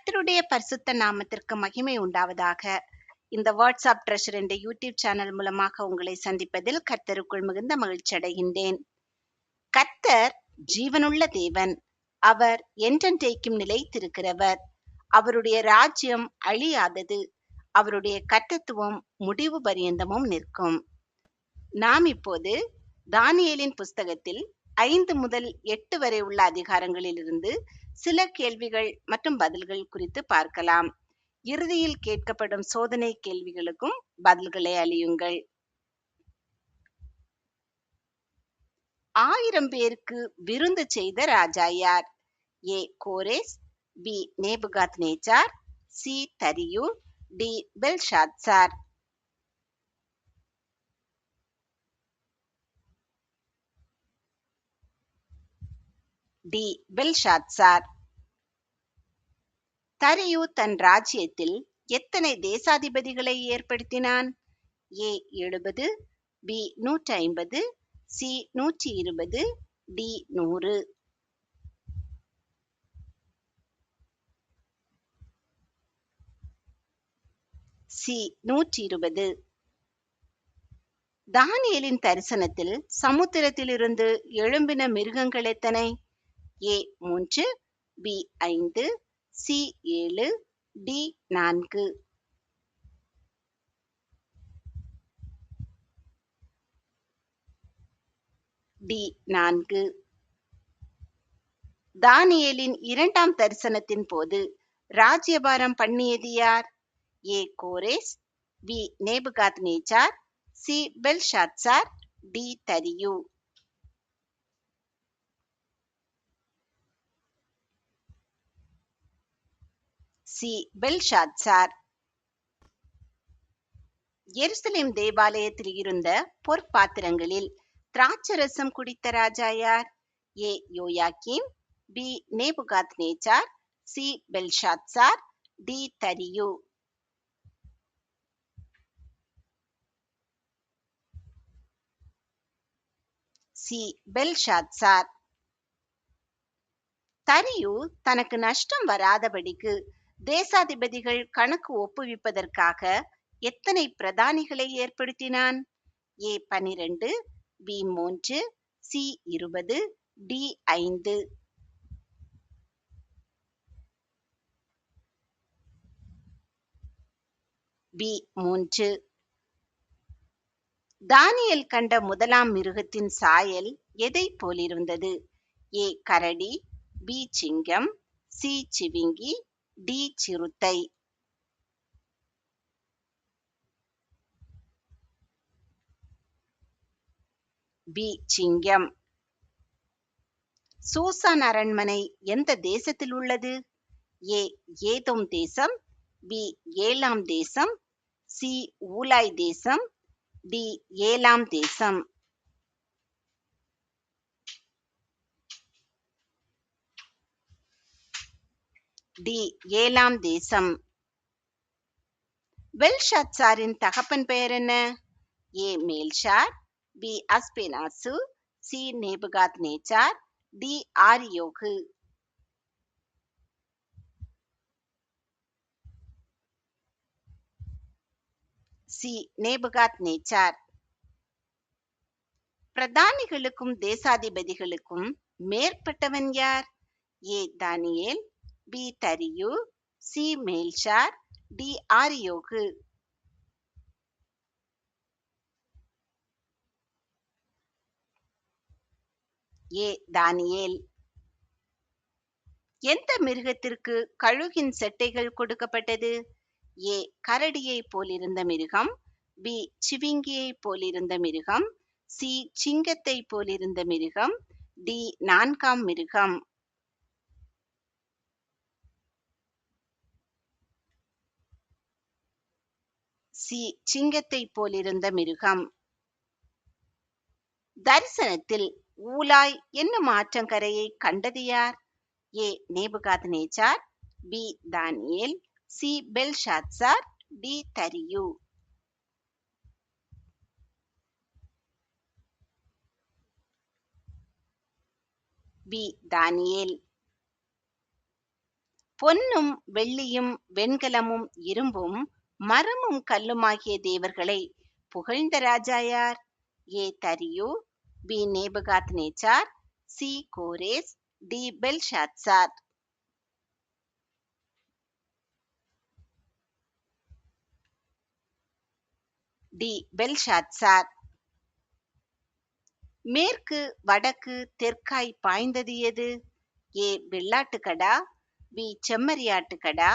கர்த்தருடைய பரிசுத்த நாமத்திற்கு மகிமை உண்டாவதாக. இந்த வாட்ஸ்அப் ட்ரெஷர் என்ற யூடியூப் சேனல் மூலமாக உங்களை சந்திப்பதில் கர்த்தருக்குள் மிகுந்த மகிழ்ச்சி அடைகின்றேன். கர்த்தர் ஜீவனுள்ள தேவன். அவர் என்றென்றைக்கும் நிலைத்திருக்கிறவர். அவருடைய ராஜ்யம் அழியாதது. அவருடைய கர்த்தத்துவம் முடிவு பரியந்தமும் நிற்கும். நாம் இப்போது தானியேலின் புஸ்தகத்தில் 5 முதல் 8 வரை உள்ள அதிகாரங்களிலிருந்து சில கேள்விகள் மற்றும் பதில்கள் குறித்து பார்க்கலாம். இறுதியில் கேட்கப்படும் சோதனை கேள்விகளுக்கும் பதில்களை அளியுங்கள். 1000 பேருக்கு விருந்து செய்த ராஜா யார்? ஏ கோரேஸ், பி நேபுகாத் நேச்சார், சி தரியு, டி பெல்ஷாத்சார். D Belshazzar. தரியு தன் ராஜ்யத்தில் எத்தனை தேசாதிபதிகளை ஏற்படுத்தினான்? ஏ 70, பி 150, சி 120, டி 100. சி 120. தானியேலின் தரிசனத்தில் சமுத்திரத்திலிருந்து எழும்பின மிருகங்கள் எத்தனை? ஏ 3, பி 5, சி 7, டி 4. டி 4. தானியேலின் 2ஆம் தரிசனத்தின் போது ராஜ்யபாரம் பண்ணியது யார்? ஏ கோரேஸ், பி நேபுகாத் நேச்சார், சி பெல்ஷாத்சார், டி தரியு. C Belshazzar. எருசலேம் தேவாலயத்தில் இருந்த பொற்பாத்திரங்களில் திராட்சரசம் குடித்த ராஜா யார்? ஏ யோயாக்கீம், பி நேபுகாத் நேச்சார், சி பெல்ஷாத்சார், டி தரியு. C Belshazzar. தரியு தனக்கு நஷ்டம் வராதபடிக்கு தேசாதிபதிகள் கணக்கு ஒப்புவிப்பதற்காக எத்தனை பிரதானிகளை ஏற்படுத்தினான்? A 12, B 3, C 20, D 5. B 3. தானியேல் கண்ட முதலாம் மிருகத்தின் சாயல் எதை போலிருந்தது? ஏ கரடி, பி சிங்கம், சி சிவிங்கி, டி சிறுத்தை. பி சிங்கம். சூசான் அரண்மனை எந்த தேசத்தில் உள்ளது? ஏ ஏதோம் தேசம், பி ஏலாம் தேசம், சி ஊலாய் தேசம், டி ஏலாம் தேசம். டி ஏலாம் தேசம். பெல்ஷாத்சாரின் தகப்பன் பெயர் என்ன? ஏ மேல்ஷார், B அஸ்பெனாசு, C Nebuchadnezzar, D ஆரியோகு. C நேபுகாத் நேச்சார். பிரதானிகளுக்கும் தேசாதிபதிகளுக்கும் மேற்பட்டவன் யார்? ஏ தானியேல், பி தரியு, சி மேல்ஷார், டி ஆரியோகு. ஏ தானியேல். எந்த மிருகத்திற்கு கழுகின் செட்டைகள் கொடுக்கப்பட்டது? ஏ கரடியை போலிருந்த மிருகம், பி சிவிங்கியை போலிருந்த மிருகம், சி சிங்கத்தை போலிருந்த மிருகம், டி 4ஆம் மிருகம். சி சிங்கத்தை போலிருந்த மிருகம். தரிசனத்தில் ஊலாய் என்னும் ஆற்றங்கரையை கண்டது யார்? ஏ நேபுகாத் நேச்சார், பி தானியேல், சி பெல்ஷாத்சார், டி தரியு. பி தானியேல். பொன்னும் வெள்ளியும் வெண்கலமும் இரும்பும் மரமும் கல்லுமாகிய தேவர்களை புகழ்ந்த ராஜா யார்? ஏ தரியு, பி நேபுகாத் நேச்சார், சி கோரேஸ், டி பெல்ஷாத்சார். D Belshazzar. மேற்கு வடக்கு தெற்காய் பாய்ந்தது எது? ஏ வெள்ளாட்டுக்கடா, பி செம்மறியாட்டுக்கடா,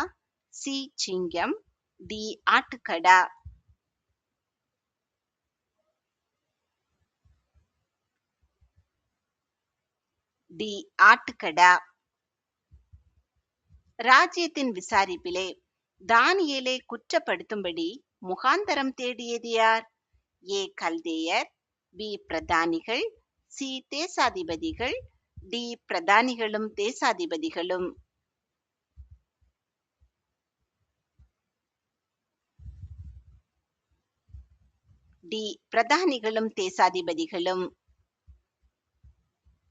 சி சிங்கம், டி ஆட்டுக்கடா. டி ஆட்டுக்கடா. ராஜ்யத்தின் விசாரிப்பிலே தானியேலை குற்றப்படுத்தும்படி முகாந்தரம் தேடியது யார்? ஏ கல்தேயர், பி பிரதானிகள், சி தேசாதிபதிகள், டி பிரதானிகளும் தேசாதிபதிகளும். டி பிரதானிகளும் தேசாதிபதிகளும்.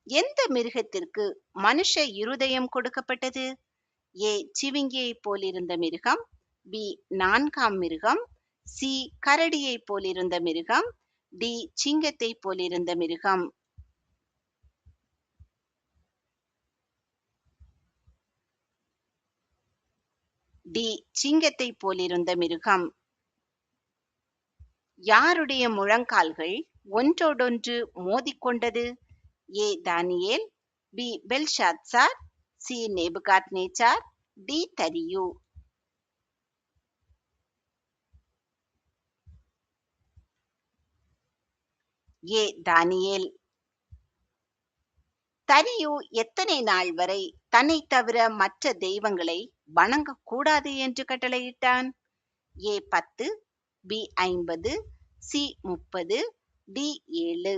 எந்த மிருகத்திற்கு மனுஷ இருதயம் கொடுக்கப்பட்டது? ஏ சிவிங்கியை போலிருந்த மிருகம், பி நான்காம் மிருகம், சி கரடியை போலிருந்த மிருகம், டி சிங்கத்தை போலிருந்த மிருகம். டி சிங்கத்தை போலிருந்த மிருகம். யாருடைய முழங்கால்கள் ஒன்றோடொன்று மோதிக்கொண்டது? ஏ தானியேல், B Belshazzar, C Nebuchadnezzar, D தரியு. ஏ தானியேல். தரியு எத்தனை நாள் வரை தன்னை தவிர மற்ற தெய்வங்களை வணங்கக்கூடாது என்று கட்டளையிட்டான்? ஏ 10, பி 50, சி 30, டி 7.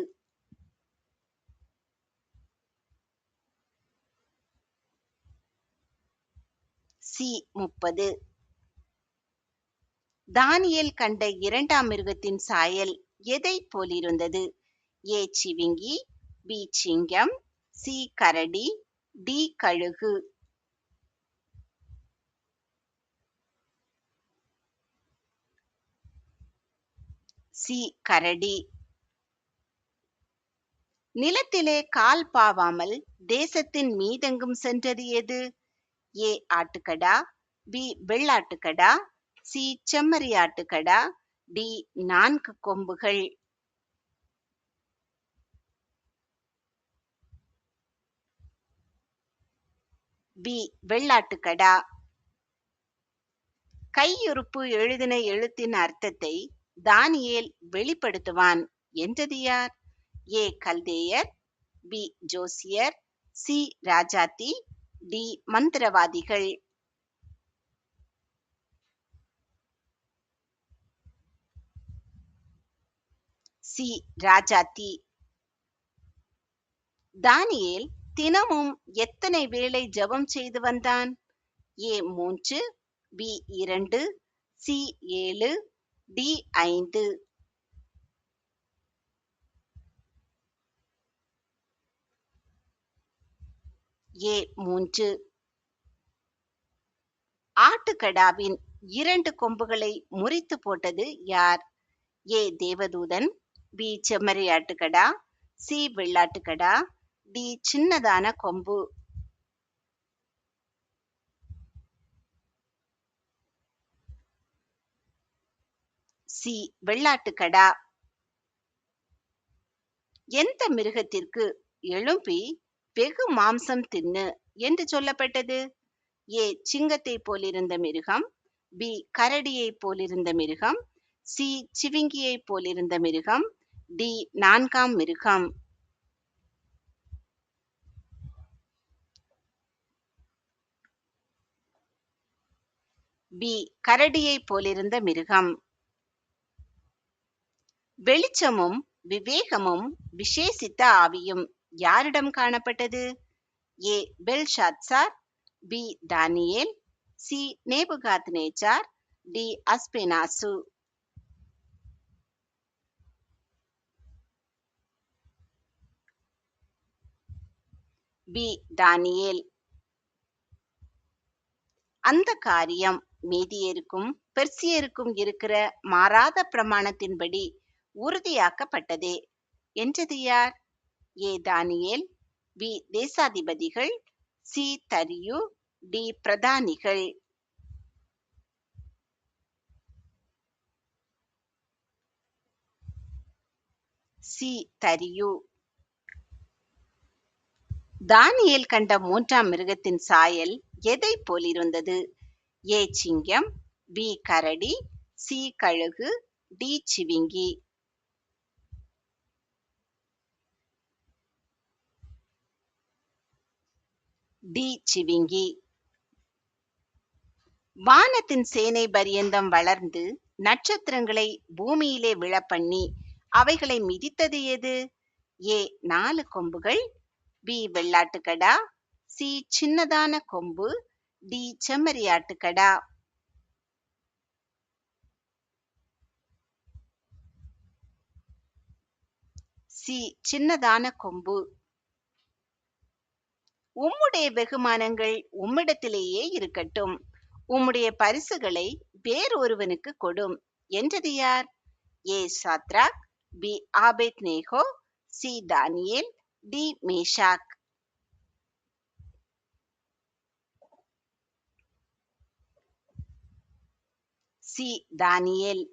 சி 30. தானியேல் கண்ட இரண்டாம் மிருகத்தின் சாயல் எதை போலிருந்தது? ஏ சிவிங்கி, பி சிங்கம், சி கரடி, டி கழுகு. சி கரடி. நிலத்திலே கால் பாவாமல் தேசத்தின் மீதெங்கும் சென்றது எது? ஏ ஆட்டுக்கடா, பி வெள்ளாட்டுக்கடா, சி செம்மறியாட்டுக்கடா, டி 4 கொம்புகள். பி வெள்ளாட்டுக்கடா. கையுறுப்பு எழுதின எழுத்தின் அர்த்தத்தை தானியேல் வெளிப்படுத்துவான் என்றது யார்? ஏ கல்தேயர், பி ஜோசியர், சி ராஜாத்தி, டி மந்திரவாதிகள். சி ராஜாத்தி. தானியேல் தினமும் எத்தனை வேளை ஜெபம் செய்து வந்தான்? A 3, B 2, C 7, D 5. A 3. ஆட்டுக்கடாவின் 2 கொம்புகளை முறித்து போட்டது யார்? ஏ தேவதூதன், பி செம்மறியாட்டுக்கடா, சி வெள்ளாட்டுக்கடா, டி சின்னதான கொம்பு. சி வெள்ளாட்டுக்கடா. எந்த மிருகத்திற்கு எழும்பி வெகு மாம்சம் தின்னு என்று சொல்லப்பட்டது? ஏ சிங்கத்தை போலிருந்த மிருகம், பி கரடியை போலிருந்த மிருகம், சி சிவிங்கியை போலிருந்த மிருகம், டி 4ஆம் மிருகம். பி கரடியை போலிருந்த மிருகம். வெளிச்சமும் விவேகமும் விசேஷித்த ஆவியும் யாரிடம் காணப்பட்டது? ஏ பெல்ஷாத்சார், பி தானியேல், C Nebuchadnezzar, D அஸ்பெனாசு. B தானியேல். அந்த காரியம் மேதியருக்கும் பெர்சியருக்கும் இருக்கிற மாறாத பிரமாணத்தின்படி உறுதியாக்கப்பட்டதே என்றது யார்? ஏ தானியேல், பி தேசாதிபதிகள், சி தரியு, டி பிரதானிகள். சி தரியு. தானியேல் கண்ட மூன்றாம் மிருகத்தின் சாயல் எதை போலிருந்தது? ஏ சிங்கம், பி கரடி, சி கழுகு, டி சிவிங்கி. டி சிவிங்கி. வானத்தின் சேனை பரியந்தம் வளர்ந்து நட்சத்திரங்களை பூமியிலே விழப்பண்ணி அவைகளை மிதித்தது எது? ஏ 4 கொம்புகள், பி வெள்ளாட்டுக்கடா, சி சின்னதான கொம்பு, டி செம்மறியாட்டுக்கடா. சி சின்னதான கொம்பு. உம்முடைய வெகுமானங்கள் உம்மிடத்திலேயே இருக்கட்டும், உம்முடைய பரிசுகளை வேறொருவனுக்கு கொடும் என்றது யார்? ஏ சாத்ராக், பி ஆபேத்நேகோ, சி தானியேல், டி மேஷாக். சி தானியேல்.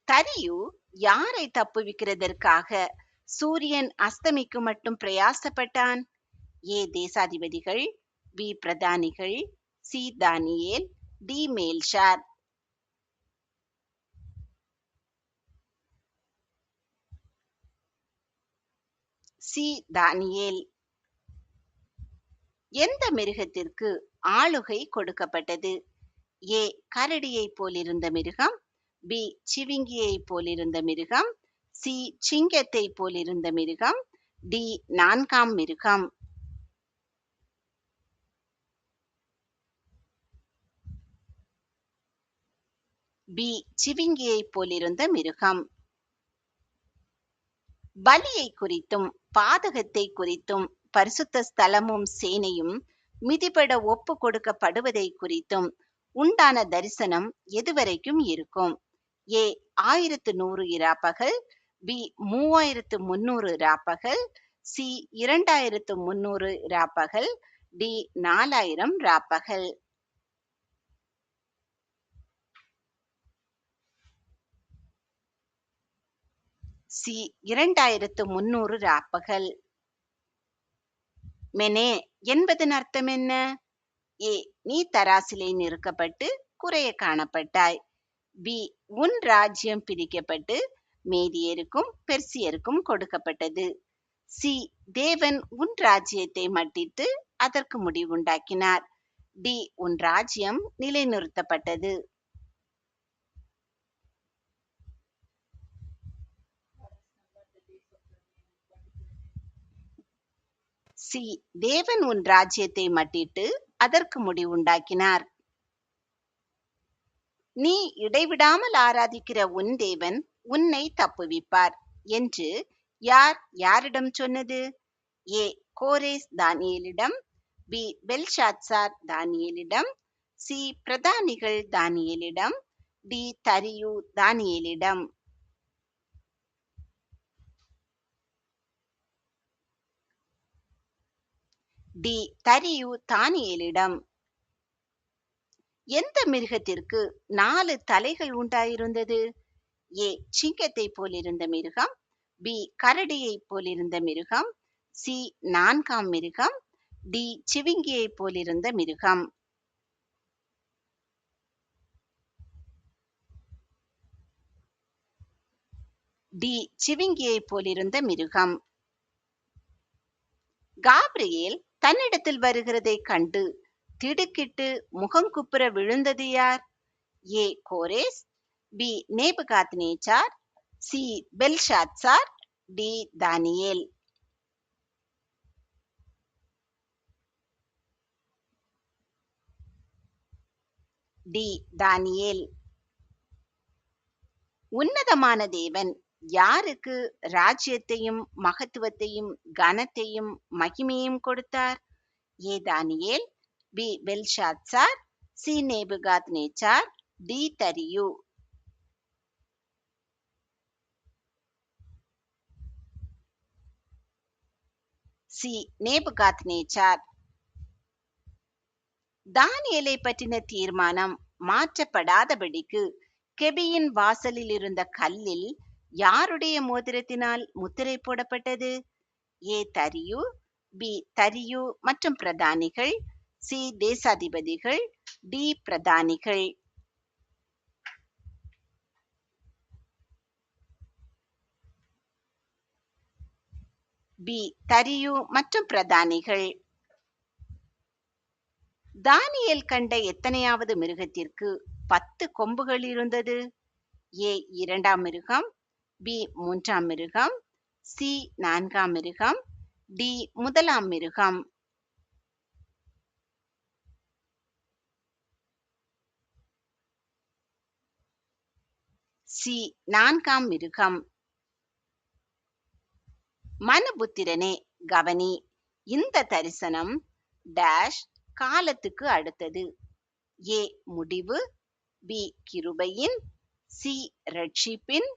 தரியு யாரை தப்புவிக்கிறதற்காக சூரியன் அஸ்தமிக்கும் மட்டும் பிரயாசப்பட்டான்? ஏ தேசாதிபதிகள், பி பிரதானிகள், சி தானியேல், டி மேல்ஷார். சி தானியேல். எந்த மிருகத்திற்கு ஆளுகை கொடுக்கப்பட்டது? ஏ கரடியை போலிருந்த மிருகம், பி சிவிங்கியை போலிருந்த மிருகம், சி சிங்கத்தை போலிருந்த மிருகம், டி 4ஆம் மிருகம். பி சிவிங்கியை போலிருந்த மிருகம். பலியை குறித்தும் பாதகத்தை குறித்தும் பரிசுத்த ஸ்தலமும் சேனையும் மிதிபட ஒப்பு கொடுக்கப்படுவதை குறித்தும் உண்டான தரிசனம் எதுவரைக்கும் இருக்கும்? ஏ 1100 இராப்பகல், பி 3300 இராப்பகல், சி 2300 இராப்பகல், டி 4000 இராப்பகல். சி 2300 இராப்பகல். மெனே என்பதன் அர்த்தம் என்ன? ஏ நீ தராசிலே நிறுக்கப்பட்டு குறைய காணப்பட்டாய், பி உன் ராஜ்யம் பிரிக்கப்பட்டு மேதியருக்கும் பெர்சியருக்கும் கொடுக்கப்பட்டது, சி தேவன் உன் ராஜ்யத்தை மட்டிட்டு அதற்கு முடிவுண்டாக்கினார், டி உன் ராஜ்யம் நிலைநிறுத்தப்பட்டது. சி தேவன் உன் ராஜ்யத்தை மட்டிட்டு அதற்கு முடிவுண்டாக்கினார். நீ இடைவிடாமல் ஆராதிக்கிற உன் தேவன் உன்னை தப்புவிப்பார் என்று யார் யாரிடம் சொன்னது? ஏ கோரேஸ் தானியேலிடம், பி பெல்ஷாத்சார் தானியேலிடம், சி பிரதானிகள் தானியேலிடம், டி தரியு தானியேலிடம். டி தரியு தானியேலிடம். எந்த மிருகத்திற்கு 4 தலைகள் உண்டாயிருந்தது? ஏ சிங்கத்தை போலிருந்த மிருகம், பி கரடியை போலிருந்த மிருகம், சி 4ஆம் மிருகம், டி சிவிங்கியை போலிருந்த மிருகம். டி சிவிங்கியை போலிருந்த மிருகம். காபிரியேல் தன்னிடத்தில் வருகிறதை கண்டு திடுக்கிட்டு முகங்குப்புற விழுந்தது யார்? ஏ கோரேஸ், B Nebuchadnezzar, C Belshazzar, D தானியேல். டி தானியேல். உன்னதமான தேவன் யாருக்கு ராஜ்யத்தையும் மகத்துவத்தையும் கனத்தையும் மகிமையும் கொடுத்தார்? ஏ தானியேல், B Belshazzar, C Nebuchadnezzar, D தரியு. சி நேபுகாத் நேச்சார். தானியேலை பற்றின தீர்மானம் மாற்றப்படாதபடிக்கு கெபியின் வாசலில் இருந்த கல்லில் யாருடைய மோதிரத்தினால் முத்திரை போடப்பட்டது? ஏ தரியு, பி தரியு மற்றும் பிரதானிகள், சி தேசாதிபதிகள், டி பிரதானிகள். பி தரியு மற்றும் பிரதானிகள். தானியேல் கண்ட எத்தனையாவது மிருகத்திற்கு 10 கொம்புகள் இருந்தது? ஏ 2ஆம் மிருகம், பி 3ஆம் மிருகம், சி 4ஆம் மிருகம், டி 1ஆம் மிருகம். சி 4ஆம் மிருகம். மனுபுத்திரனே கவனி, இந்த தரிசனம் டேஷ் காலத்துக்கு அடுத்தது. ஏ முடிவு, பி கிருபையின், சி ரட்சிப்பின்,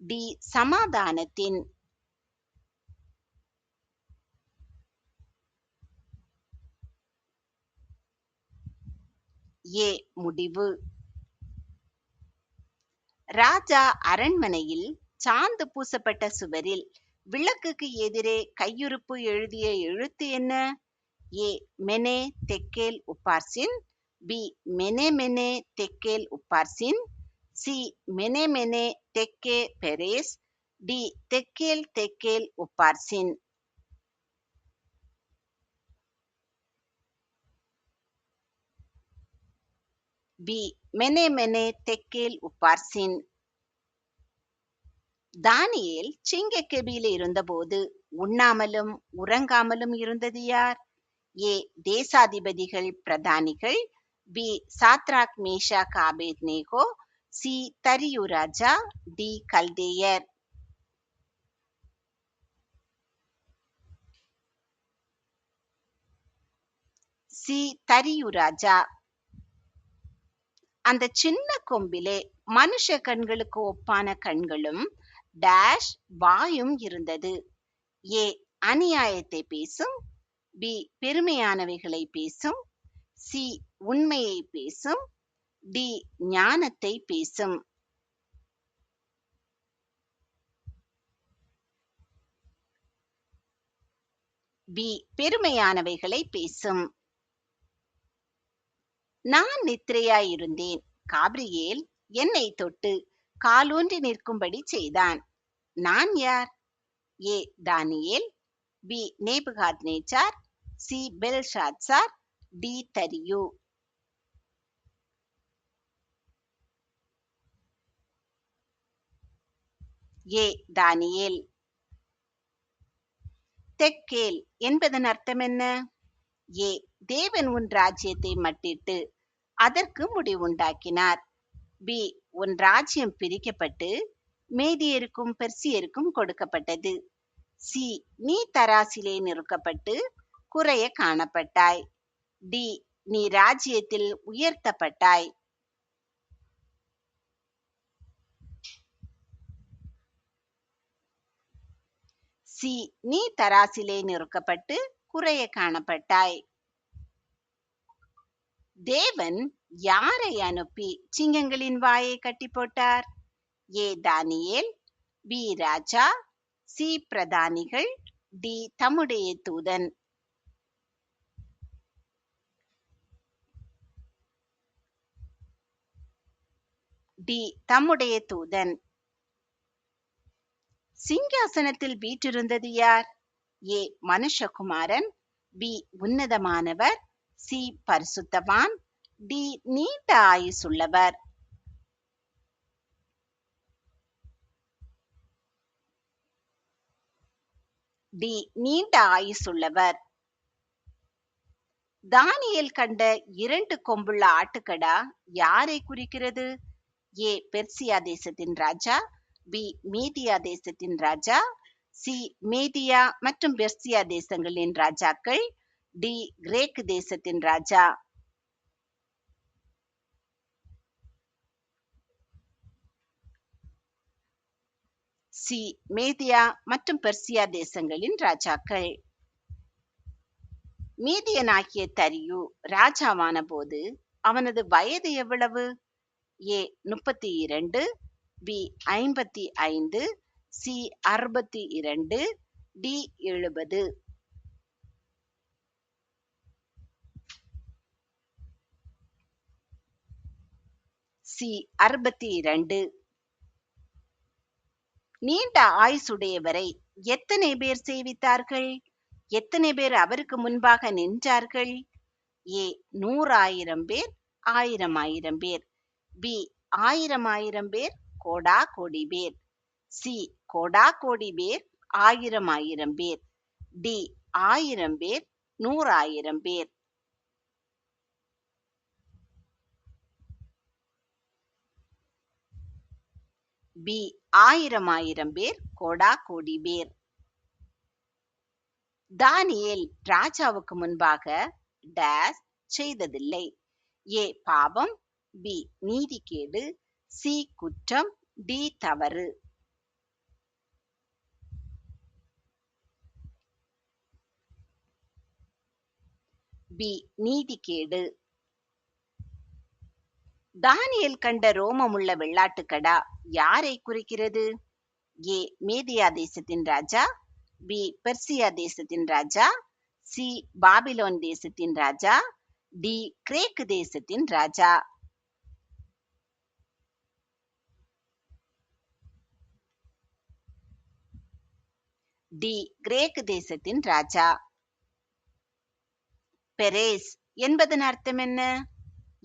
டி சமாதானத்தின். ஏ முடிவு. ராஜா அரண்மனையில் சாந்து பூசப்பட்ட சுவரில் விளக்குக்கு எதிரே கையுறுப்பு எழுதிய எழுத்து என்ன? ஏ மெனே தெக்கேல் உப்பார்சின், பி மெனே மெனே தெக்கேல் உப்பார்சின், சி மெனே மெனே தெக்கே பெரேஸ், டி தெக்கேல் தெக்கேல் உப்பார்சின். பி மெனே மெனே தெக்கேல் உப்பார்சின். தானியேல் சிங்கக்கெபியில இருந்தபோது உண்ணாமலும் உறங்காமலும் இருந்தது யார்? ஏ தேசாதிபதிகள் பிரதானிகள், பி சாத்ராக் மேஷாக் ஆபேத்நேகோ, சி தரியு ராஜா, டி கல்தேயர். சி தரியு ராஜா. அந்த சின்ன கொம்பிலே மனுஷ கண்களுக்கு ஒப்பான கண்களும் டேஷ் வாயும் இருந்தது. ஏ அநியாயத்தை பேசும், பி பெருமையானவைகளை பேசும், சி உண்மையை பேசும், டி ஞானத்தை பேசும். பி பெருமையானவைகளை பேசும். நான் நித்திரையாயிருந்தேன், காபிரியேல் என்னை தொட்டு காலூன்றி நிற்கும்படி செய்தான். நான் யார்? ஏ தானியேல், பி நேபுகாத் நேச்சார், சி பெல்ஷாத்சார், டி தரியு. ஏ தானியேல். தெக்கேல் என்பதன் அர்த்தம் என்ன? ஏ தேவன் உன் ராஜ்யத்தை மட்டிட்டு அதற்கு முடிவுண்டாக்கினார். பி உன் ராஜ்யம் பிரிக்கப்பட்டு மேதியருக்கும் பெர்சியருக்கும் கொடுக்கப்பட்டது. சி நீ தராசிலே நிறுக்கப்பட்டு குறைய காணப்பட்டாய். டி நீ ராஜ்யத்தில் உயர்த்தப்பட்டாய். சி நீ தராசிலே நிறுக்கப்பட்டு குறைய காணப்பட்டாய். தேவன் யாரை அனுப்பி சிங்கங்களின் வாயை கட்டி போட்டார்? ஏ தானியேல், பி ராஜா, சி பிரதானிகள், டி தம்முடைய தூதன். டி தம்முடைய தூதன். சிங்காசனத்தில் வீற்றிருந்தது யார்? ஏ மனுஷகுமாரன், பி உன்னதமானவர், சி பரிசுத்தவான், டி நீண்ட ஆயுசுள்ளவர். டி நீண்ட ஆயுசுள்ளவர். தானியேல் கண்ட 2 கொம்புள்ள ஆட்டுக்கடா யாரை குறிக்கிறது? ஏ பெர்சியா தேசத்தின் ராஜா, பி மேதியா தேசத்தின் ராஜா, சி மேதியா மற்றும் பெர்சியா தேசங்களின் ராஜாக்கள், டி கிரேக்கு தேசத்தின் ராஜா. சி மேதியா மற்றும் பெர்சியா தேசங்களின் ராஜாக்கள். மீதியனாகிய தரியு ராஜாவான போது அவனது வயது எவ்வளவு? ஏ 32, பி 55, சி 62, டி 70. சி 62. நீண்ட ஆயுசுடையவரை எத்தனை பேர் சேவித்தார்கள்? எத்தனை பேர் அவருக்கு முன்பாக நின்றார்கள்? ஏ 100,000 பேர், 1000 பேர். பி 1000 பேர், கோடா கோடி பேர். சி கோடா கோடி பேர், 1000 பேர். டி 1000 பேர், 100,000 பேர். பி 1000 பேர், கோடா கோடி பேர். தானியேல் ராஜாவுக்கு முன்பாக டேஸ் செய்ததில்லை. ஏ பாவம், பி நீதிகேடு, சி குற்றம், டி தவறு. பி நீதிகேடு. தானியேல் கண்ட ரோமமுள்ள வெள்ளாட்டுக்கடா யாரை குறிக்கிறது? ஏ மேதியா தேசத்தின் ராஜா, பி பெர்சியா தேசத்தின் ராஜா, சி பாபிலோன் தேசத்தின் ராஜா, டி கிரேக்கு தேசத்தின் ராஜா. டி கிரேக்கு தேசத்தின் ராஜா. பெரேஸ் என்பதன் அர்த்தம் என்ன?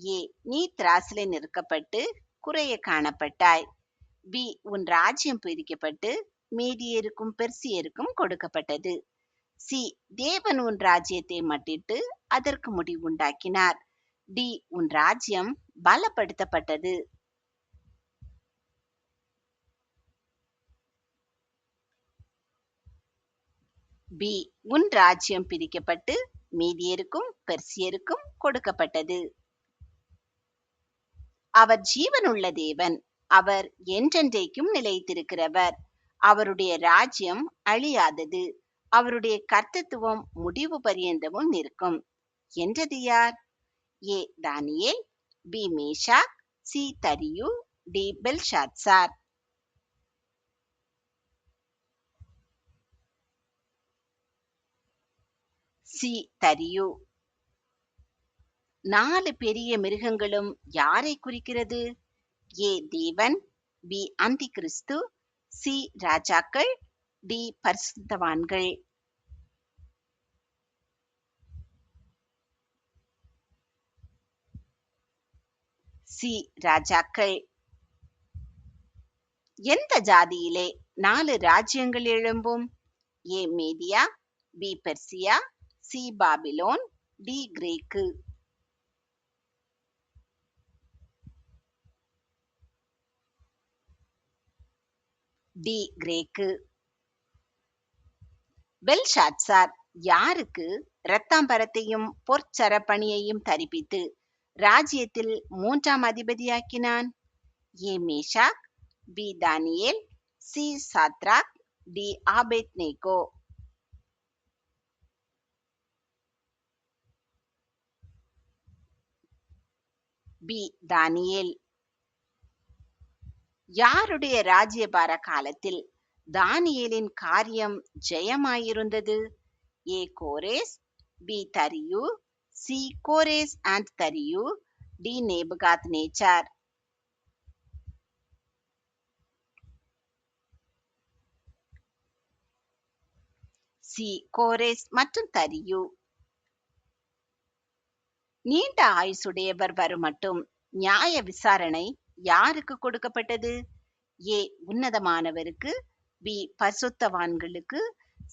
ஏ நீ திராசிலே நிற்கப்பட்டு குறைய காணப்பட்டாய். பி உன் ராஜ்யம் பிரிக்கப்பட்டு மீதியருக்கும் பெர்சியருக்கும் கொடுக்கப்பட்டது. சி தேவன் உன் ராஜ்யத்தை மட்டிட்டு அதற்கு முடிவுண்டாக்கினார். டி உன் ராஜ்யம் பலப்படுத்தப்பட்டது. பி உன் ராஜ்யம் பிரிக்கப்பட்டு மீதியருக்கும் பெர்சியருக்கும் கொடுக்கப்பட்டது. அவர் ஜீவனுள்ள தேவன். அவர் என்றென்றைக்கும் நிலைத்திருக்கிறவர். அவருடைய ராஜ்யம் அழியாதது. அவருடைய கர்த்தத்துவம் முடிவு பரியந்தமும் நிற்கும் என்றது யார்? ஏ தானியேல், பி மேஷாக், சி தரியு, டி பெல்ஷாத்சார். சி தரியு. 4 பெரிய மிருகங்களும் யாரை குறிக்கிறது? ஏ தேவன், பி அந்தி கிறிஸ்து, சி ராஜாக்கள், டி பரிசுத்தவான்கள். சி ராஜாக்கள். எந்த ஜாதியிலே 4 ராஜ்யங்கள் எழும்பும்? ஏ மேதியா, B Persia, C Babylon, D கிரேக்கு. டி கிரேக்கு. பெல்ஷாத்சார் யாருக்கு இரத்தாம்பரத்தையும் பொற்சரப்பணியையும் தரிப்பித்து ராஜ்யத்தில் 3ஆம் அதிபதியாக்கினான்? ஏ மேஷாக், பி தானியேல், சி சாத்ராக், டி ஆபேத்நேகோ. பி தானியேல். யாருடைய ராஜ்யபார காலத்தில் தானியேலின் காரியம் ஜெயமாயிருந்தது? ஏ கோரேஸ், பி தரியு, சி கோரேஸ் அண்ட் தரியு, டி நேபுகாத் நேச்சார். சி கோரேஸ் மற்றும் தரியு. நீண்ட ஆயுசுடையவர் வருமட்டும் நியாய விசாரணை யாருக்கு கொடுக்கப்பட்டது? ஏ உன்னதமானவருக்கு, பி பரிசுத்தவான்களுக்கு,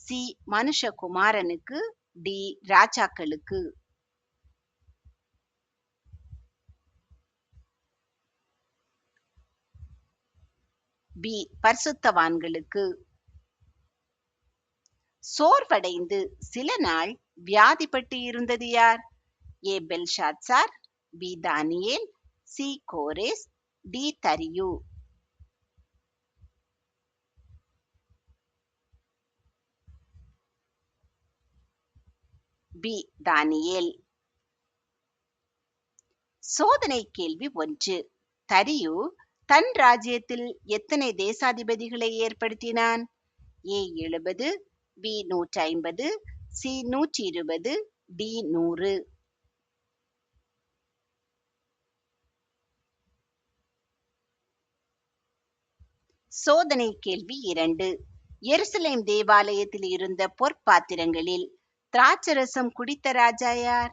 சி மனுஷகுமாரனுக்கு, டி ராஜாக்களுக்கு. பி பரிசுத்தவான்களுக்கு. சோர்வடைந்து சில நாள் வியாதிப்பட்டு இருந்தது யார்? ஏ பெல்ஷாத்சார், பி தானியேல், சி கோரேஸ், டி தரியு. பி தானியேல். சோதனை கேள்வி 1. தரியு தன் ராஜ்யத்தில் எத்தனை தேசாதிபதிகளை ஏற்படுத்தினான்? ஏ 70, பி 150, சி 120, டி 100. சோதனை கேள்வி 2. எருசலேம் தேவாலயத்தில் இருந்த பொற்பாத்திரங்களில் திராட்சரசம் குடித்த ராஜா யார்?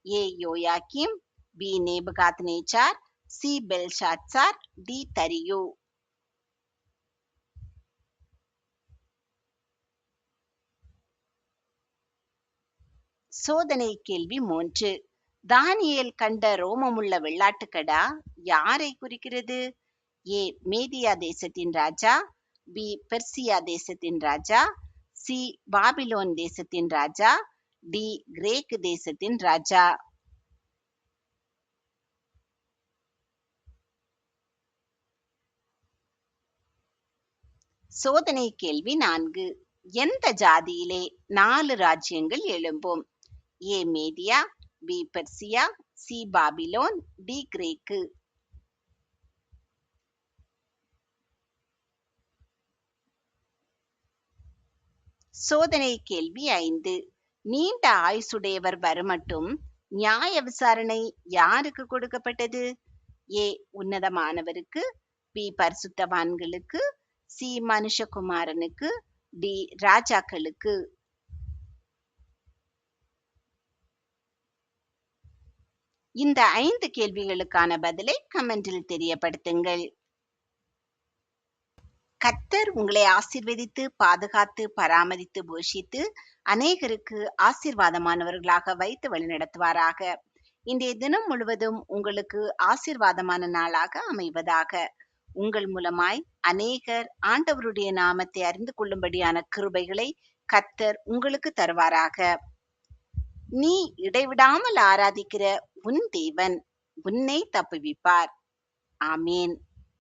ஏ யோயாக்கீம், B Nebuchadnezzar, C Belshazzar, D தரியு. சோதனை கேள்வி 3. தானியேல் கண்ட ரோமமுள்ள வெள்ளாட்டுக்கடா யாரை குறிக்கிறது? ஏ மேதியா தேசத்தின் ராஜா, பி பெர்சியா தேசத்தின் ராஜா, சி பாபிலோன் தேசத்தின் ராஜா, டி கிரேக்கு தேசத்தின் ராஜா. சோதனை கேள்வி 4. எந்த ஜாதியிலே 4 ராஜ்யங்கள் எழும்பும்? ஏ மேதியா, B Persia, C Babylon, D கிரேக்கு. சோதனை கேள்வி 5. நீண்ட ஆயுசுடையவர் வருமட்டும் நியாய விசாரணை யாருக்கு கொடுக்கப்பட்டது? ஏ உன்னதமானவருக்கு, பி பரிசுத்தவான்களுக்கு, சி மனுஷகுமாரனுக்கு, டி ராஜாக்களுக்கு. இந்த 5 கேள்விகளுக்கான பதிலை கமெண்டில் தெரியப்படுத்துங்கள். கர்த்தர் உங்களை ஆசீர்வதித்து பாதுகாத்து பராமரித்து போஷித்து அநேகருக்கு ஆசீர்வாதமானவர்களாக வைத்து வழிநடத்துவாராக. இன்றைய தினம் முழுவதும் உங்களுக்கு ஆசீர்வாதமான நாளாக அமைவதாக. உங்கள் மூலமாய் அநேகர் ஆண்டவருடைய நாமத்தை அறிந்து கொள்ளும்படியான கிருபைகளை கர்த்தர் உங்களுக்கு தருவாராக. நீ இடைவிடாமல் ஆராதிக்கிற உன் தேவன் உன்னை தப்புவிப்பார். ஆமேன்.